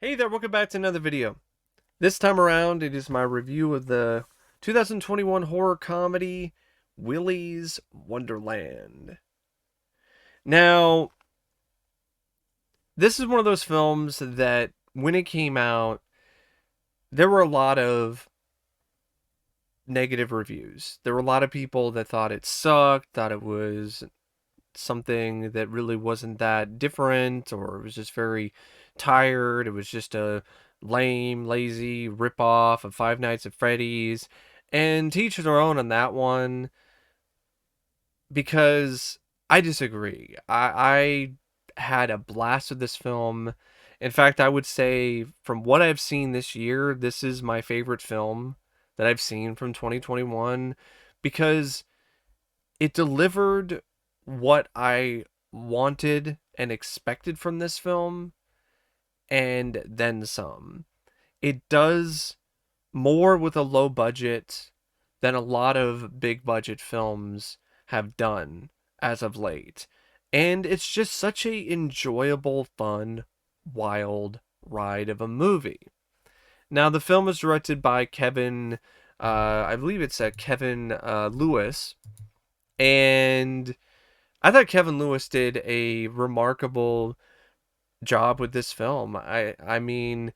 Hey there, welcome back to another video. This time around, it is my review of the 2021 horror comedy, Willy's Wonderland. Now, this is one of those films that, when it came out, there were a lot of negative reviews. There were a lot of people that thought it sucked, thought it was something that really wasn't that different, or it was just very tired. It was just a lame, lazy ripoff of Five Nights at Freddy's. And to each their own on that one, because I disagree. I had a blast with this film. In fact, I would say from what I've seen this year, this is my favorite film that I've seen from 2021 because it delivered what I wanted and expected from this film and then some. It does more with a low budget than a lot of big budget films have done as of late. And it's just such a enjoyable, fun, wild ride of a movie. Now, the film is directed by Kevin, I believe it's Kevin Lewis, and I thought Kevin Lewis did a remarkable job with this film. I mean,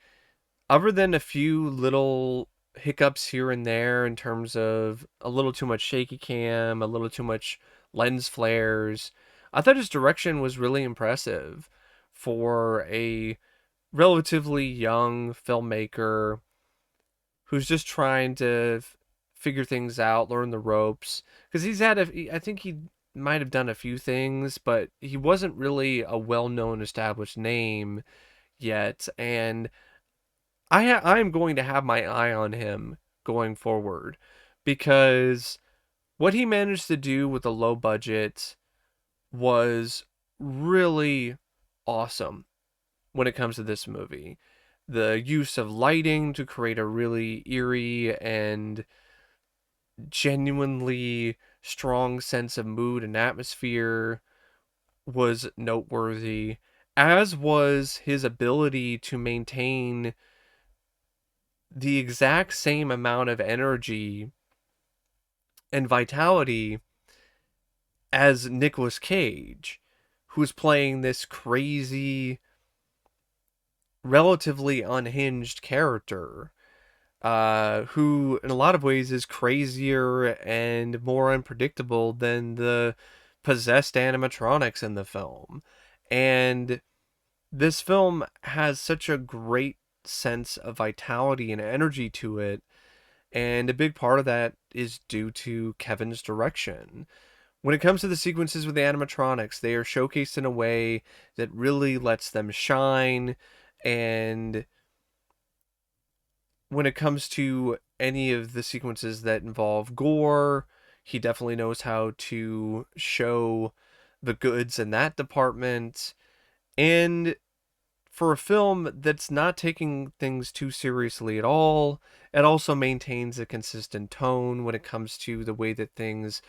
other than a few little hiccups here and there in terms of a little too much shaky cam, a little too much lens flares, I thought his direction was really impressive for a relatively young filmmaker who's just trying to figure things out, learn the ropes. Because I think he might have done a few things, but he wasn't really a well-known established name yet. And I am going to have my eye on him going forward because what he managed to do with a low budget was really awesome when it comes to this movie. The use of lighting to create a really eerie and genuinely strong sense of mood and atmosphere was noteworthy, as was his ability to maintain the exact same amount of energy and vitality as Nicolas Cage, who's playing this crazy, relatively unhinged character, who in a lot of ways is crazier and more unpredictable than the possessed animatronics in the film. And this film has such a great sense of vitality and energy to it, and a big part of that is due to Kevin's direction. When it comes to the sequences with the animatronics, they are showcased in a way that really lets them shine, and when it comes to any of the sequences that involve gore, he definitely knows how to show the goods in that department. And for a film that's not taking things too seriously at all, it also maintains a consistent tone when it comes to the way that things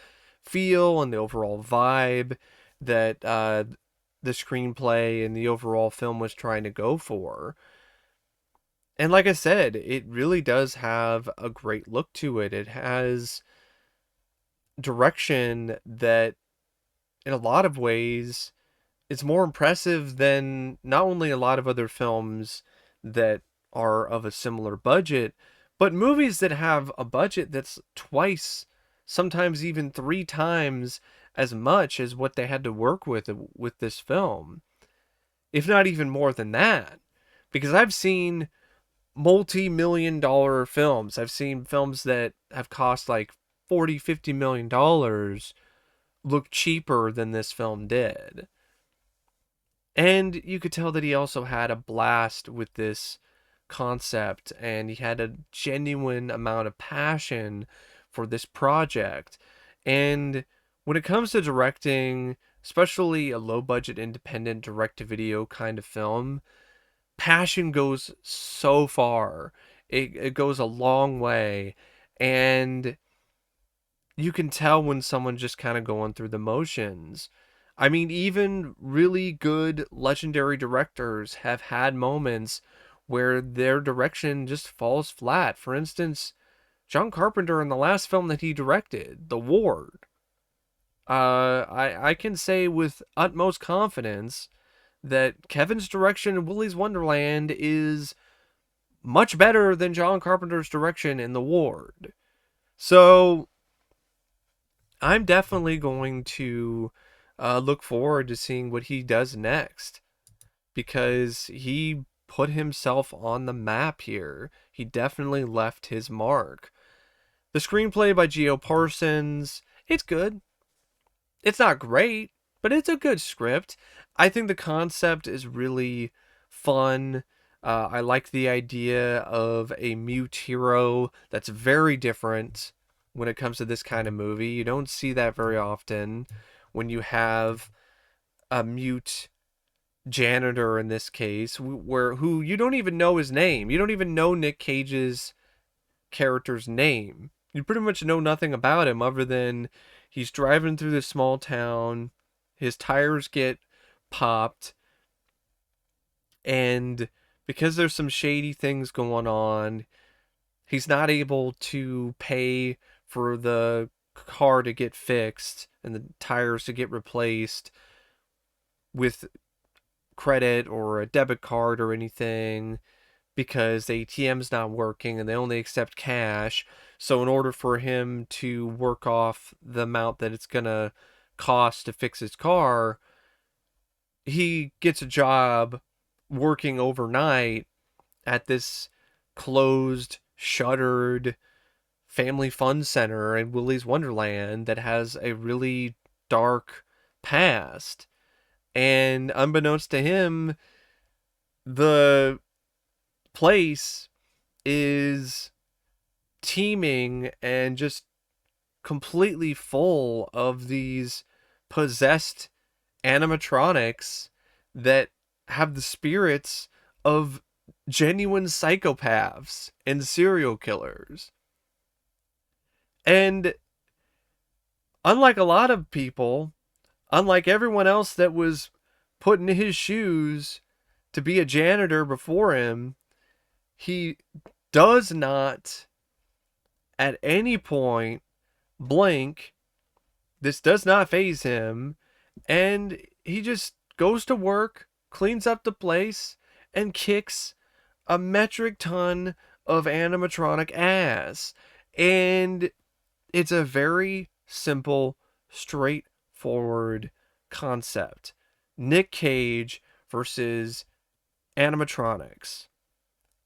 feel and the overall vibe that the screenplay and the overall film was trying to go for. And like I said, it really does have a great look to it. It has direction that, in a lot of ways, is more impressive than not only a lot of other films that are of a similar budget, but movies that have a budget that's twice, sometimes even three times as much as what they had to work with this film, if not even more than that. Because I've seen multi-million dollar films. I've seen films that have cost like 40, $50 million look cheaper than this film did. And you could tell that he also had a blast with this concept, and he had a genuine amount of passion for this project. And when it comes to directing, especially a low budget independent direct to video kind of film, passion goes so far. It goes a long way. And you can tell when someone's just kind of going through the motions. I mean, even really good legendary directors have had moments where their direction just falls flat. For instance, John Carpenter in the last film that he directed, The Ward, I can say with utmost confidence that Kevin's direction in Willy's Wonderland is much better than John Carpenter's direction in The Ward. So I'm definitely going to look forward to seeing what he does next, because he put himself on the map here. He definitely left his mark. The screenplay by Geo Parsons, it's good. It's not great, but it's a good script. I think the concept is really fun. I like the idea of a mute hero that's very different when it comes to this kind of movie. You don't see that very often when you have a mute janitor in this case, where who you don't even know his name. You don't even know Nick Cage's character's name. You pretty much know nothing about him other than he's driving through this small town, his tires get popped, and because there's some shady things going on, he's not able to pay for the car to get fixed and the tires to get replaced with credit or a debit card or anything, because the ATM's not working and they only accept cash. So in order for him to work off the amount that it's gonna cost to fix his car, he gets a job working overnight at this closed, shuttered family fun center in Willy's Wonderland that has a really dark past. And unbeknownst to him, the place is teeming and just completely full of these possessed animatronics that have the spirits of genuine psychopaths and serial killers. And unlike a lot of people, unlike everyone else that was put in his shoes to be a janitor before him, he does not at any point blink. This does not faze him, and he just goes to work, cleans up the place, and kicks a metric ton of animatronic ass. And it's a very simple, straightforward concept. Nick Cage versus animatronics.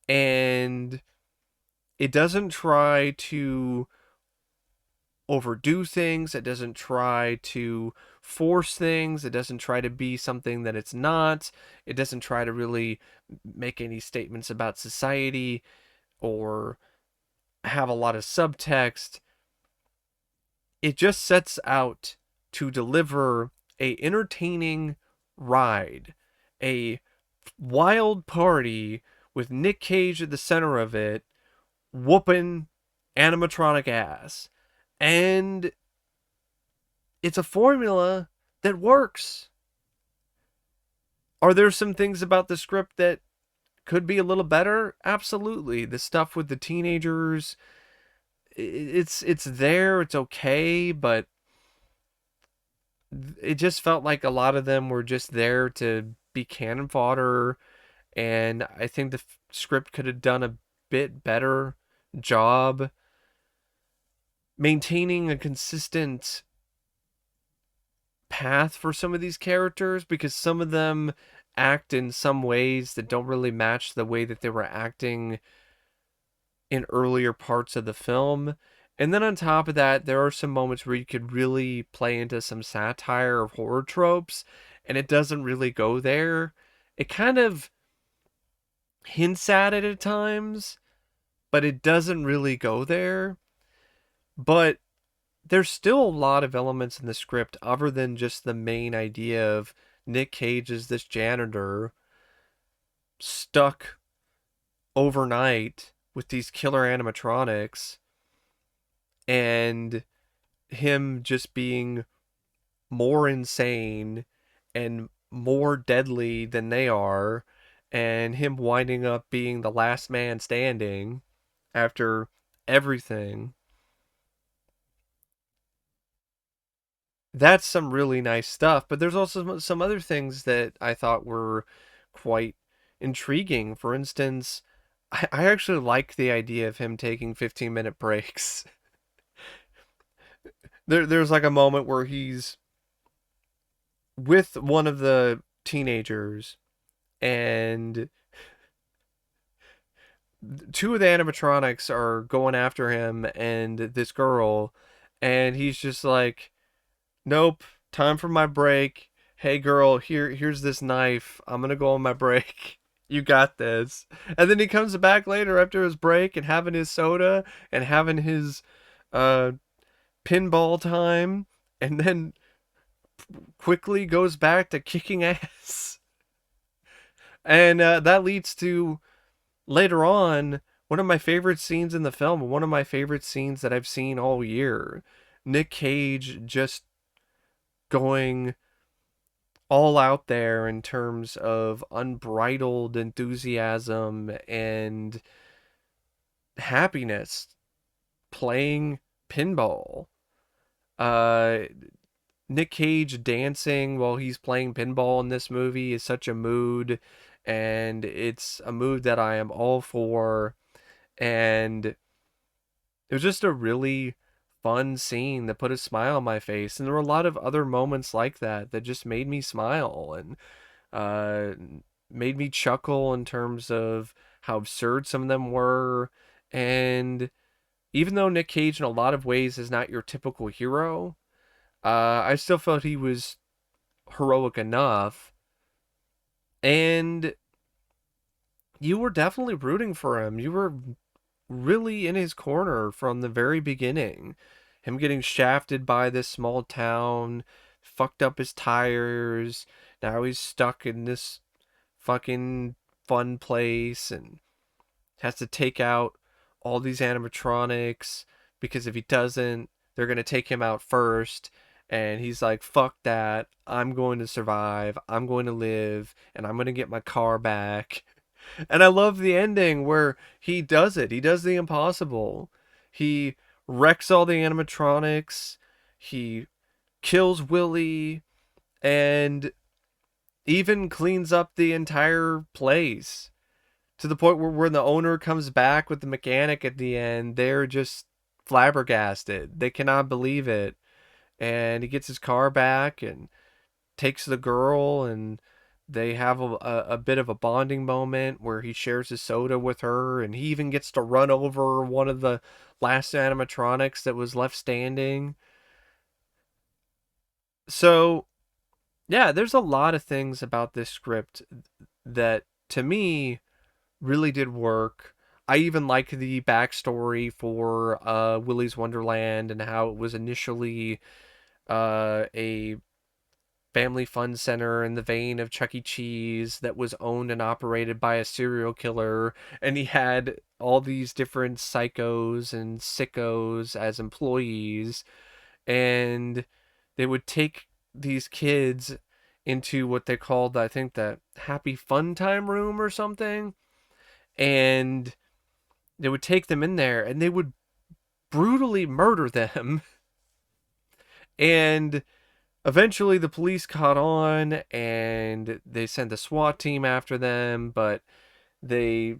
And it doesn't try to overdo things. It doesn't try to force things. It doesn't try to be something that it's not. It doesn't try to really make any statements about society or have a lot of subtext. It just sets out to deliver a entertaining ride, a wild party with Nick Cage at the center of it, whooping animatronic ass. And it's a formula that works. Are there some things about the script that could be a little better? Absolutely. The stuff with the teenagers, it's there, it's okay, but it just felt like a lot of them were just there to be cannon fodder, and I think the script could have done a bit better job maintaining a consistent path for some of these characters, because some of them act in some ways that don't really match the way that they were acting in earlier parts of the film. And then on top of that, there are some moments where you could really play into some satire of horror tropes, and it doesn't really go there. It kind of hints at it at times, but it doesn't really go there. But there's still a lot of elements in the script other than just the main idea of Nick Cage as this janitor stuck overnight with these killer animatronics, and him just being more insane and more deadly than they are, and him winding up being the last man standing after everything. That's some really nice stuff, but there's also some other things that I thought were quite intriguing. For instance, I actually like the idea of him taking 15-minute breaks. There's like a moment where he's with one of the teenagers, and two of the animatronics are going after him and this girl, and he's just like, nope, time for my break. Hey girl, here's this knife. I'm gonna go on my break. You got this. And then he comes back later after his break and having his soda and having his uh pinball time, and then quickly goes back to kicking ass. And that leads to later on one of my favorite scenes in the film, one of my favorite scenes that I've seen all year. Nick Cage just going all out there in terms of unbridled enthusiasm and happiness playing pinball. Uh, Nick Cage dancing while he's playing pinball in this movie is such a mood, and it's a mood that I am all for. And it was just a really fun scene that put a smile on my face. And there were a lot of other moments like that that just made me smile and uh, made me chuckle in terms of how absurd some of them were. And even though Nick Cage, in a lot of ways, is not your typical hero, I still felt he was heroic enough. And you were definitely rooting for him. You were really in his corner from the very beginning. Him getting shafted by this small town, fucked up his tires. Now he's stuck in this fucking fun place and has to take out all these animatronics because if he doesn't, they're going to take him out first. And he's like, fuck that. I'm going to survive. I'm going to live. And I'm going to get my car back. And I love the ending where he does it. He does the impossible. He wrecks all the animatronics. He kills Willy and even cleans up the entire place to the point where when the owner comes back with the mechanic at the end, they're just flabbergasted. They cannot believe it. And he gets his car back and takes the girl, and they have a bit of a bonding moment where he shares his soda with her, and he even gets to run over one of the last animatronics that was left standing. So, yeah, there's a lot of things about this script that to me really did work. I even like the backstory for Willy's Wonderland and how it was initially a family fun center in the vein of Chuck E. Cheese that was owned and operated by a serial killer, and he had all these different psychos and sickos as employees, and they would take these kids into what they called, I think, the Happy Fun Time Room or something, and they would take them in there and they would brutally murder them. And eventually the police caught on and they sent the SWAT team after them, but they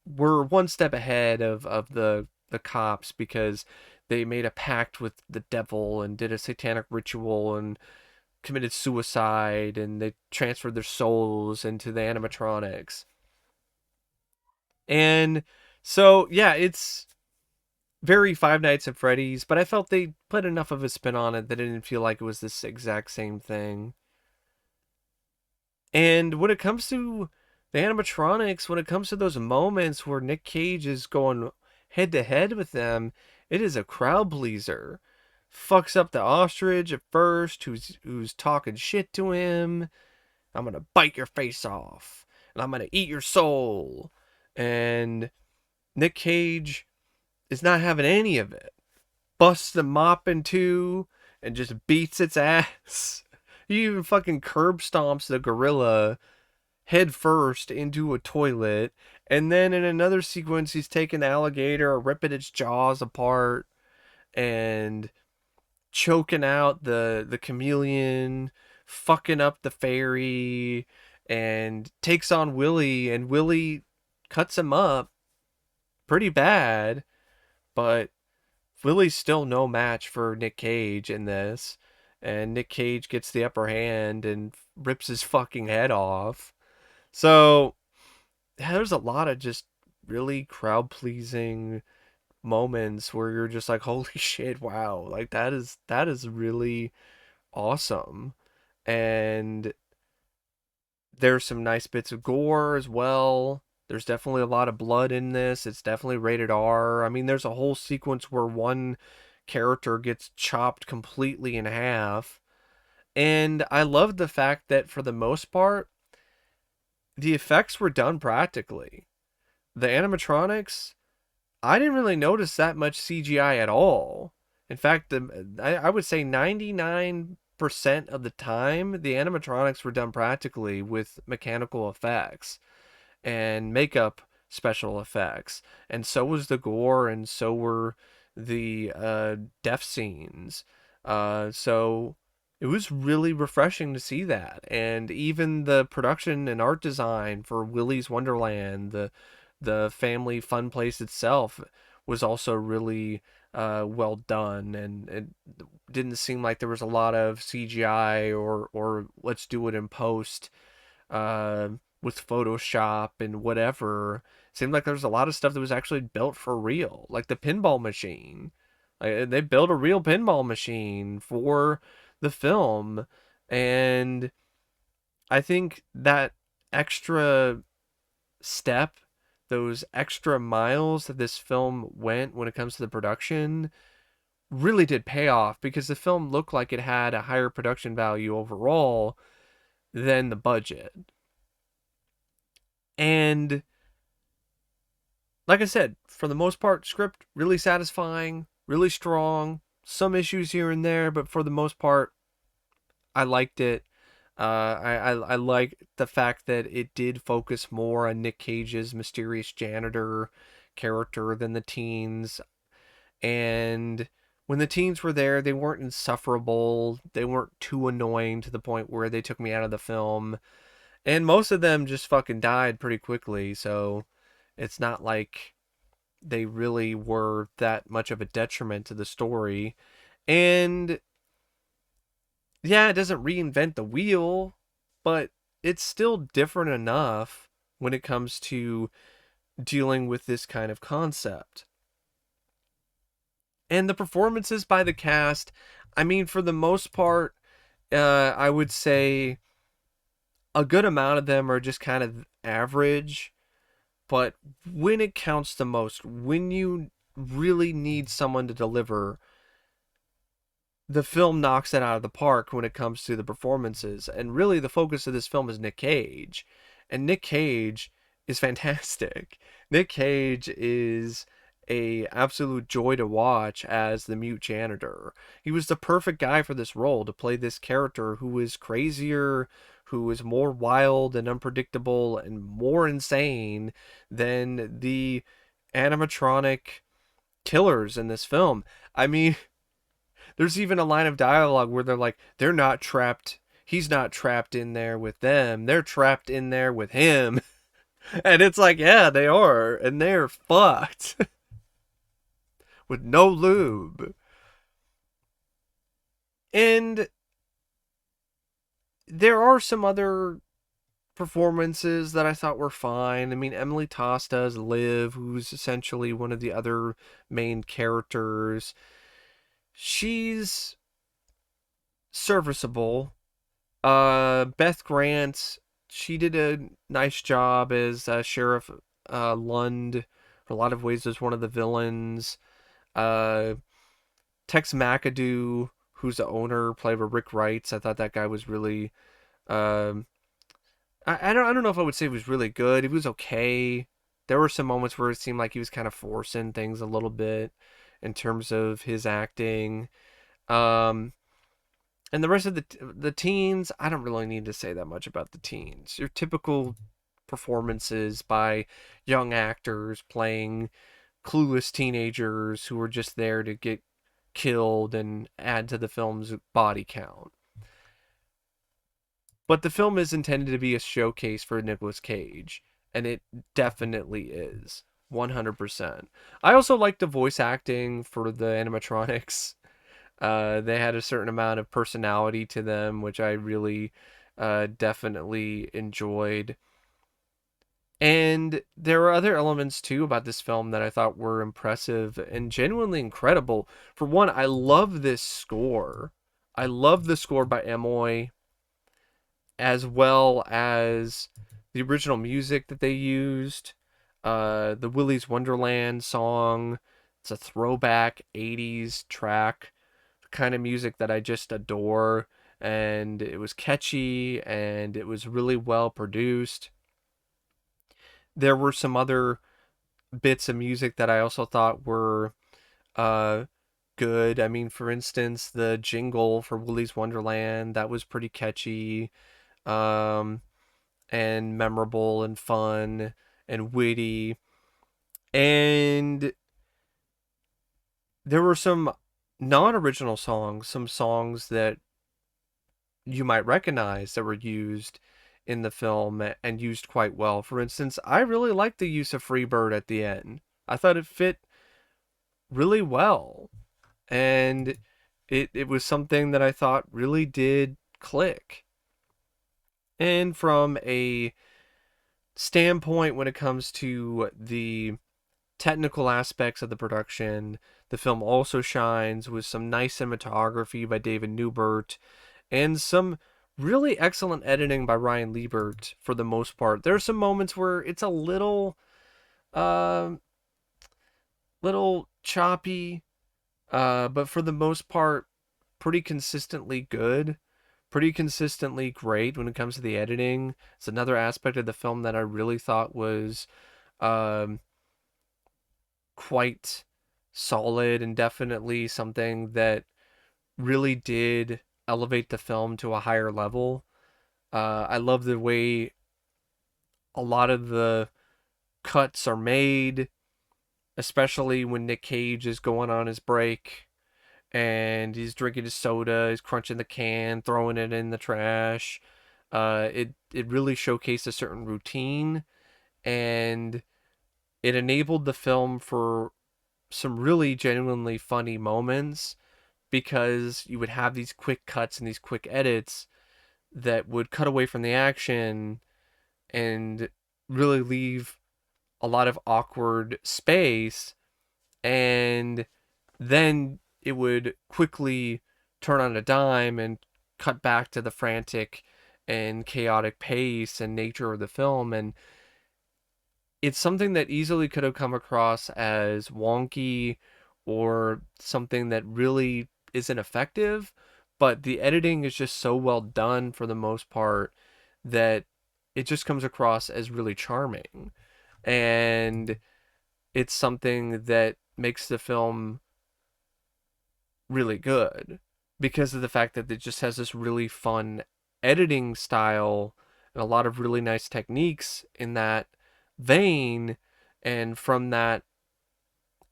were one step ahead of the cops because they made a pact with the devil and did a satanic ritual and committed suicide, and they transferred their souls into the animatronics. And so, yeah, it's very Five Nights at Freddy's, but I felt they put enough of a spin on it that it didn't feel like it was this exact same thing. And when it comes to the animatronics, when it comes to those moments where Nick Cage is going head to head with them, it is a crowd pleaser. Fucks up the ostrich at first, who's talking shit to him. I'm gonna bite your face off, and I'm gonna eat your soul. And Nick Cage is not having any of it. Busts the mop in two and just beats its ass. He even fucking curb stomps the gorilla head first into a toilet, and then in another sequence he's taking the alligator, ripping its jaws apart, and choking out the chameleon, fucking up the fairy, and takes on Willy, and Willy cuts him up pretty bad, but Willy's still no match for Nick Cage in this. And Nick Cage gets the upper hand and rips his fucking head off. So, yeah, there's a lot of just really crowd pleasing moments where you're just like, holy shit, wow, like that is really awesome. And there's some nice bits of gore as well. There's definitely a lot of blood in this. It's definitely rated R. I mean, there's a whole sequence where one character gets chopped completely in half. And I love the fact that for the most part, the effects were done practically. The animatronics, I didn't really notice that much CGI at all. In fact, I would say 99% of the time, the animatronics were done practically with mechanical effects and makeup special effects. And so was the gore, and so were the death scenes. So it was really refreshing to see that. And even the production and art design for Willy's Wonderland, the family fun place itself, was also really well done, and it didn't seem like there was a lot of CGI or let's do it in post uh, with Photoshop and whatever. It seemed like there was a lot of stuff that was actually built for real, like the pinball machine. Like, they built a real pinball machine for the film, and I think that extra step, those extra miles that this film went when it comes to the production, really did pay off because the film looked like it had a higher production value overall than the budget. And like I said, for the most part, script really satisfying, really strong, some issues here and there, but for the most part, I liked it. I like the fact that it did focus more on Nick Cage's mysterious janitor character than the teens. And when the teens were there, they weren't insufferable. They weren't too annoying to the point where they took me out of the film. And most of them just fucking died pretty quickly. So it's not like they really were that much of a detriment to the story. And yeah, it doesn't reinvent the wheel, but it's still different enough when it comes to dealing with this kind of concept. And the performances by the cast, I mean, for the most part, I would say a good amount of them are just kind of average. But when it counts the most, when you really need someone to deliver, the film knocks it out of the park when it comes to the performances. And really, the focus of this film is Nick Cage. And Nick Cage is fantastic. Nick Cage is a absolute joy to watch as the mute janitor. He was the perfect guy for this role, to play this character who is crazier, who is more wild and unpredictable and more insane than the animatronic killers in this film. I mean, there's even a line of dialogue where they're like, they're not trapped. He's not trapped in there with them. They're trapped in there with him. And it's like, yeah, they are. And they're fucked with no lube. And there are some other performances that I thought were fine. I mean, Emily Tosta as Liv, who's essentially one of the other main characters. She's serviceable. Beth Grant, she did a nice job as Sheriff Lund. For a lot of ways, was one of the villains. Uh, Tex McAdoo, who's the owner, played by Ric Reitz. I thought that guy was really. Um, I don't know if I would say he was really good. He was okay. There were some moments where it seemed like he was kind of forcing things a little bit in terms of his acting. Um, And the rest of the teens, I don't really need to say that much about the teens. Your typical performances by young actors playing clueless teenagers who are just there to get killed and add to the film's body count. But the film is intended to be a showcase for Nicolas Cage, and it definitely is. 100%. I also like the voice acting for the animatronics. They had a certain amount of personality to them, which I really definitely enjoyed. And there are other elements too about this film that I thought were impressive and genuinely incredible. For one, I love this score. I love the score by Emoy, as well as the original music that they used. The Willy's Wonderland song. It's a throwback 80s track, the kind of music that I just adore. And it was catchy and it was really well produced. There were some other bits of music that I also thought were uh, good. I mean, for instance, the jingle for Willy's Wonderland, that was pretty catchy. Um, and memorable and fun and witty. And there were some non original songs, some songs that you might recognize that were used in the film and used quite well. For instance, I really liked the use of Freebird at the end. I thought it fit really well. And it was something that I thought really did click. And from a standpoint when it comes to the technical aspects of the production, the film also shines with some nice cinematography by David Newbert and some really excellent editing by Ryan Liebert for the most part. There are some moments where it's a uh, little choppy, but for the most part, pretty consistently good, pretty consistently great when it comes to the editing. It's another aspect of the film that I really thought was um, quite solid and definitely something that really did elevate the film to a higher level. I love the way a lot of the cuts are made, especially when Nick Cage is going on his break and he's drinking his soda, he's crunching the can, throwing it in the trash. It really showcased a certain routine, and it enabled the film for some really genuinely funny moments because you would have these quick cuts and these quick edits that would cut away from the action and really leave a lot of awkward space, and then it would quickly turn on a dime and cut back to the frantic and chaotic pace and nature of the film. And it's something that easily could have come across as wonky or something that really isn't effective, but the editing is just so well done for the most part that it just comes across as really charming. And it's something that makes the film really good because of the fact that it just has this really fun editing style and a lot of really nice techniques in that vein and from that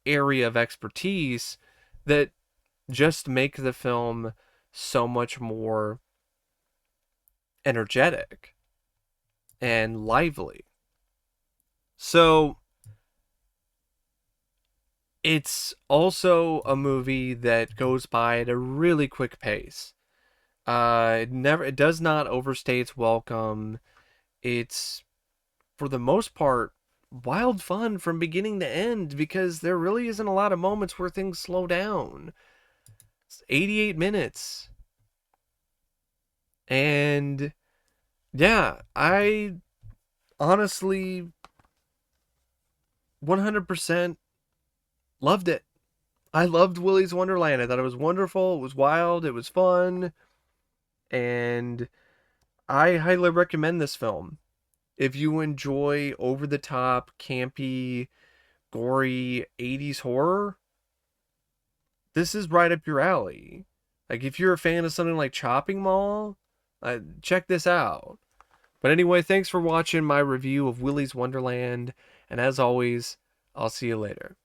area of expertise that just make the film so much more energetic and lively. So it's also a movie that goes by at a really quick pace. It does not overstay its welcome. It's for the most part wild fun from beginning to end because there really isn't a lot of moments where things slow down. It's 88 minutes. And yeah, I honestly 100% loved it. I loved Willy's Wonderland. I thought it was wonderful. It was wild. It was fun. And I highly recommend this film. If you enjoy over the top, campy, gory 80s horror, this is right up your alley. Like, if you're a fan of something like Chopping Mall, check this out. But anyway, thanks for watching my review of Willy's Wonderland, and as always, I'll see you later.